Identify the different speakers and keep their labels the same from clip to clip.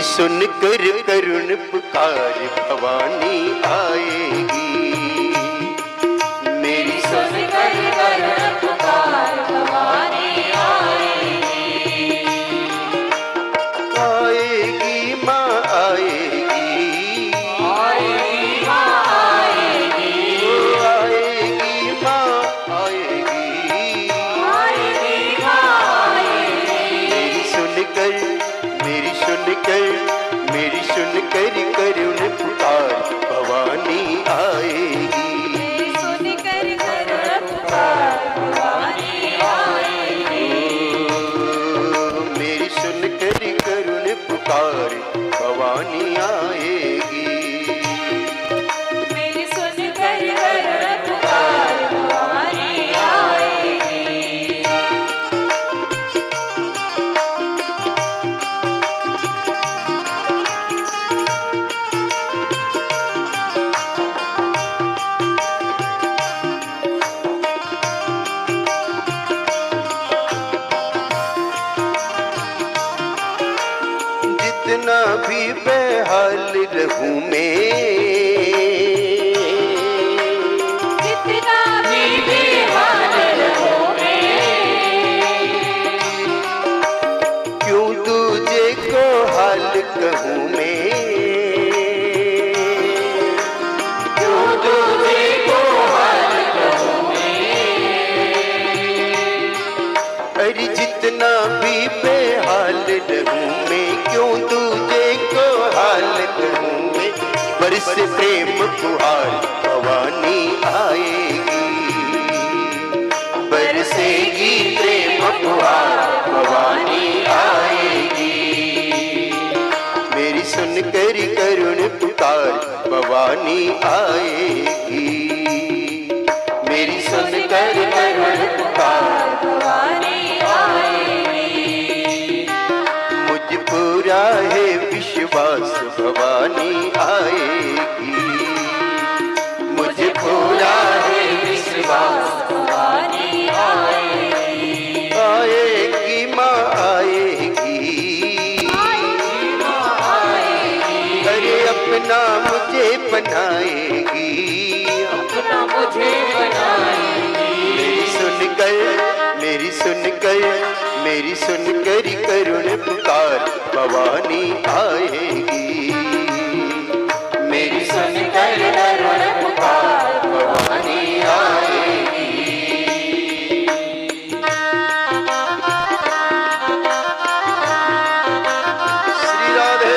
Speaker 1: सुनकर करुण पुकार भवानी आएगी। मेरी
Speaker 2: सुनकर करुण पुकार भवानी आएगी।
Speaker 1: आएगी माँ आएगी,
Speaker 2: आएगी माँ आएगी,
Speaker 1: आएगी माँ आएगी,
Speaker 2: आएगी माँ आएगी।
Speaker 1: मेरी सुनकर करुण पुकार भवानी आएगी।
Speaker 2: मेरी सुनकर करुण पुकार भवानी आएगी।
Speaker 1: मेरी सुनकर करुण पुकार भवानी आएगी।
Speaker 2: मेरी सुनकर करुण पुकार भवानी आएगी।
Speaker 1: जितना भी बेहाल रहूं मैं,
Speaker 2: जितना भी बेहाल रहूं मैं,
Speaker 1: क्यों तुझे को हाल कहूँ मैं,
Speaker 2: क्यों तुझे को हाल कहूं मैं।
Speaker 1: अरे जितना भी बेहाल रहूं मैं, क्यों तुझे को हाल कहूँ मैं। बरस प्रेम फुहार भवानी आएगी, बरसेगी प्रेम फुहार भवानी आएगी। मेरी सुनकर करुण पुकार भवानी आएगी। मेरी सुनकर करुण पुकार
Speaker 2: भवानी आएगी।
Speaker 1: मुझ पूरा है विश्वास भवानी आएगी। मुझे पूरा है विश्वास
Speaker 2: भवानी आएगी।
Speaker 1: आएगी माँ आएगी,
Speaker 2: माँ आएगी।
Speaker 1: अरे अपना मुझे बनाएगी,
Speaker 2: अपना मुझे बनाएगी।
Speaker 1: मेरी सुनकर करुण पुकार भवानी आएगी। मेरी सुनकर करुण पुकार भवानी आएगी। श्री राधे।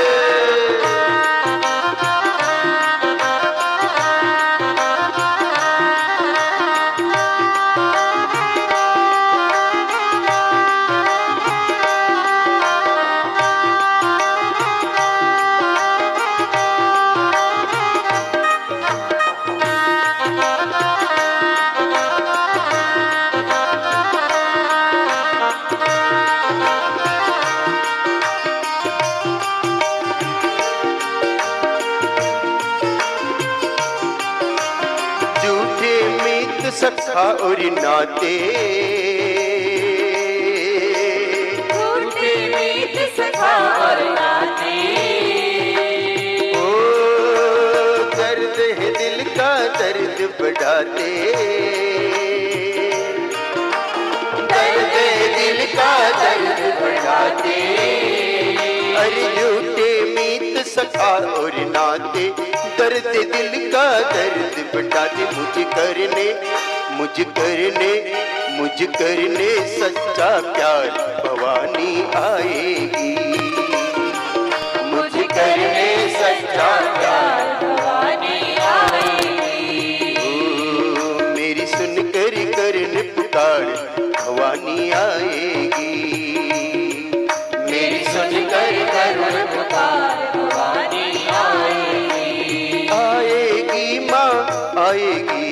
Speaker 1: झूठे मीत सखा और नाते,
Speaker 2: झूठे मीत सखा और नाते,
Speaker 1: ओ दर्द है दिल का दर्द बढ़ाते, दर्द है दिल का दर्द बढ़ाते। अरे झूठे मीत सखा और नाते, दर्द दिल का दर्द बढ़ाते। मुझ करने सच्चा प्यार भवानी आएगी। मुझ करने सच्चा प्यार
Speaker 2: भवानी आएगी।
Speaker 1: ओ मेरी सुनकर करुण पुकार भवानी आएगी। मेरी सुनकर करुण
Speaker 2: पुकार भवानी आएगी।
Speaker 1: आएगी माँ आएगी,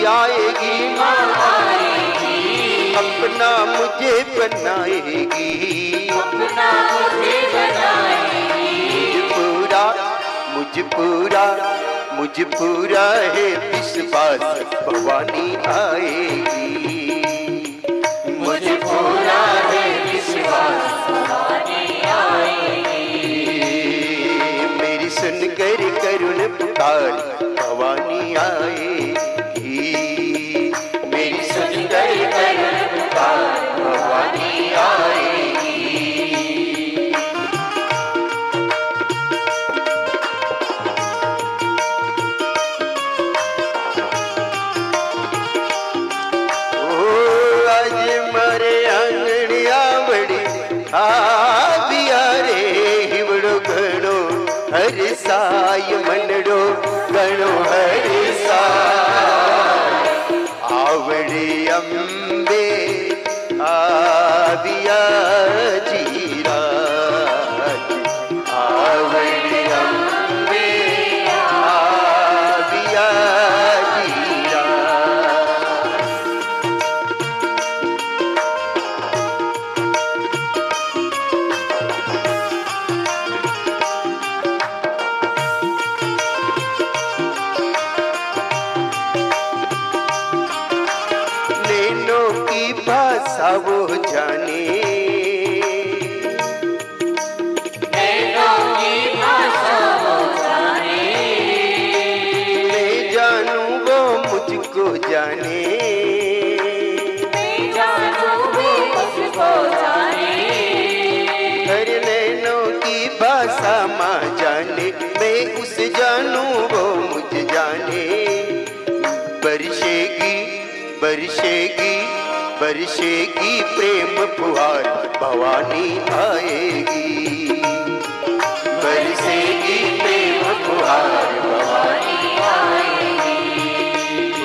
Speaker 1: आएगी माँ आएगी। अपना मुझे बनाएगी,
Speaker 2: अपना मुझे बनाएगी।
Speaker 1: मुझ पूरा है विश्वास भवानी आएगी।
Speaker 2: मुझ पूरा है विश्वास भवानी आएगी।
Speaker 1: आविया रे हिवड़ो घणो हर साय मनड़ो घणो हर साय आवड़े अंबे आविया जीरा आवड़े अंबे आविया जीरा नैनों की भाषा वो जाने
Speaker 2: नैनों की भाषा वो जाने
Speaker 1: मैं जानूं वो मुझको जाने
Speaker 2: मैं जानूं वो मुझको जाने
Speaker 1: हर नैनों की भाषा माँ जाने मैं उस जानूं वो मुझ जाने बरसेगी बरसेगी बरसेगी प्रेम फुहार भवानी आएगी बरसेगी प्रेम फुहार भवानी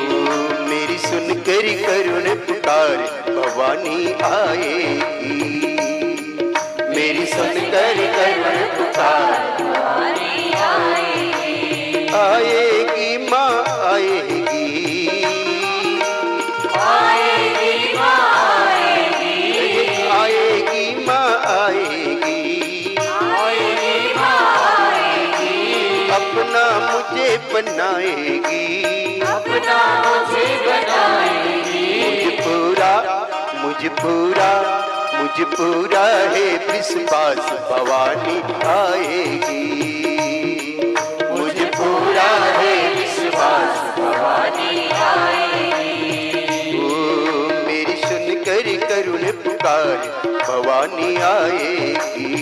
Speaker 1: ओ मेरी सुनकर करुण पुकार भवानी आएगी मेरी सुनकर करुण पुकार
Speaker 2: भवानी आएगी
Speaker 1: आएगी माँ आएगी
Speaker 2: आएगी माँ
Speaker 1: आएगी माँ आएगी
Speaker 2: आएगी माँ आएगी
Speaker 1: अपना मुझे बनाएगी
Speaker 2: अपना मुझे बनाएगी
Speaker 1: मुझ पूरा है विश्वास भवानी आएगी मुझ पूरा है विश्वास
Speaker 2: भवानी आएगी
Speaker 1: ओ मेरी सुनकर करुण पुकार भवानी आएगी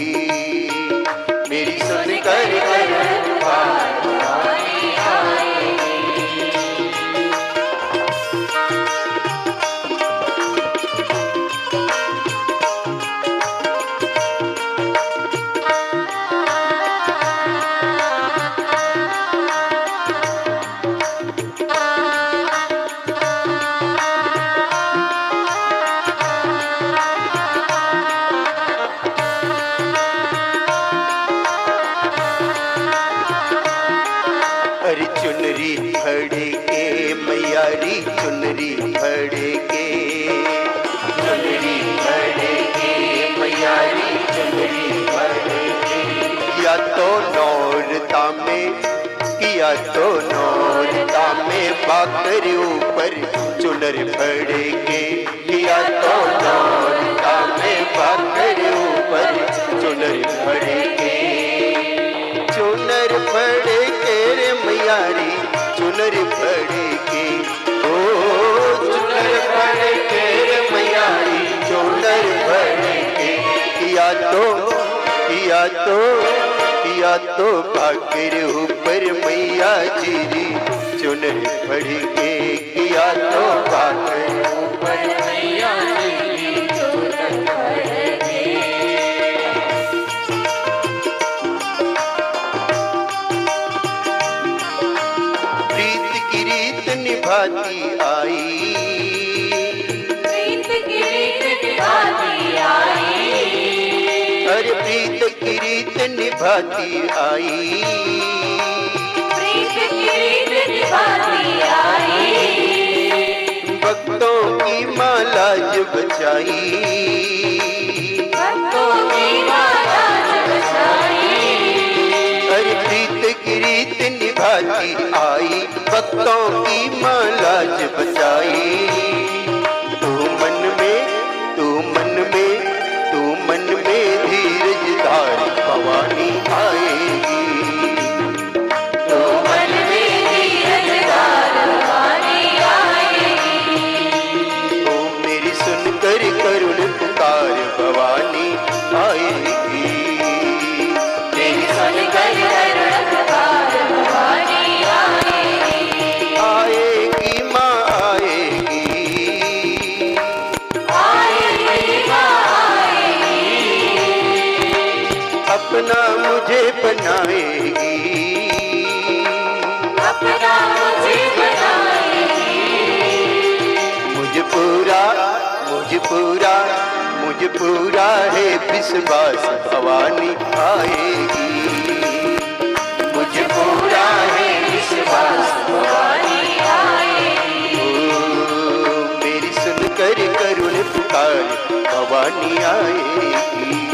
Speaker 1: मेरी सुनकर करुण पुकार
Speaker 2: भवानी आएगी
Speaker 1: अरे चुनरी फड़े के मैयारी चुनरी फड़े के चुनरी फड़े के मैयारी चुनरी फड़े के किया तो नौरता में बाकर ऊपर चुनर फड़े के किया तो नौरता में बाकर ऊपर चुनर फड़े के चुनर फड़े के रे मैयारी चुनर फड़े के ओ चुनर फड़े के रे मैयारी चुनर फड़े के किया तो बाकर ऊपर मैया जी चुनर फड़ के किया तो बाकर
Speaker 2: ऊपर मैया जी चुनर फड़ के
Speaker 1: प्रीत की रीत निभाती आई
Speaker 2: प्रीत की रीत निभाती आई
Speaker 1: अरे प्रीत की रीत निभाती आई
Speaker 2: प्रीत की रीत निभाती आई
Speaker 1: भक्तों की माला जो बचाई
Speaker 2: भक्तों की माला जो बचाई
Speaker 1: अरे प्रीत की रीत निभाती आई भक्तों की माला जो बचाई तू मन में धीरज धार भवानी आएगी
Speaker 2: तो मन में धीरज धार भवानी आएगी
Speaker 1: ओ मेरी सुनकर करुण पुकार भवानी आएगी
Speaker 2: मेरी सुनकर करुण पुकार भवानी आएगी
Speaker 1: आएगी माँ आएगी
Speaker 2: आएगी माँ आएगी
Speaker 1: मुझे पूरा है विश्वास भवानी आएगी।
Speaker 2: मुझे पूरा है विश्वास भवानी आएगी।
Speaker 1: मेरी सुनकर करुण पुकार भवानी आएगी।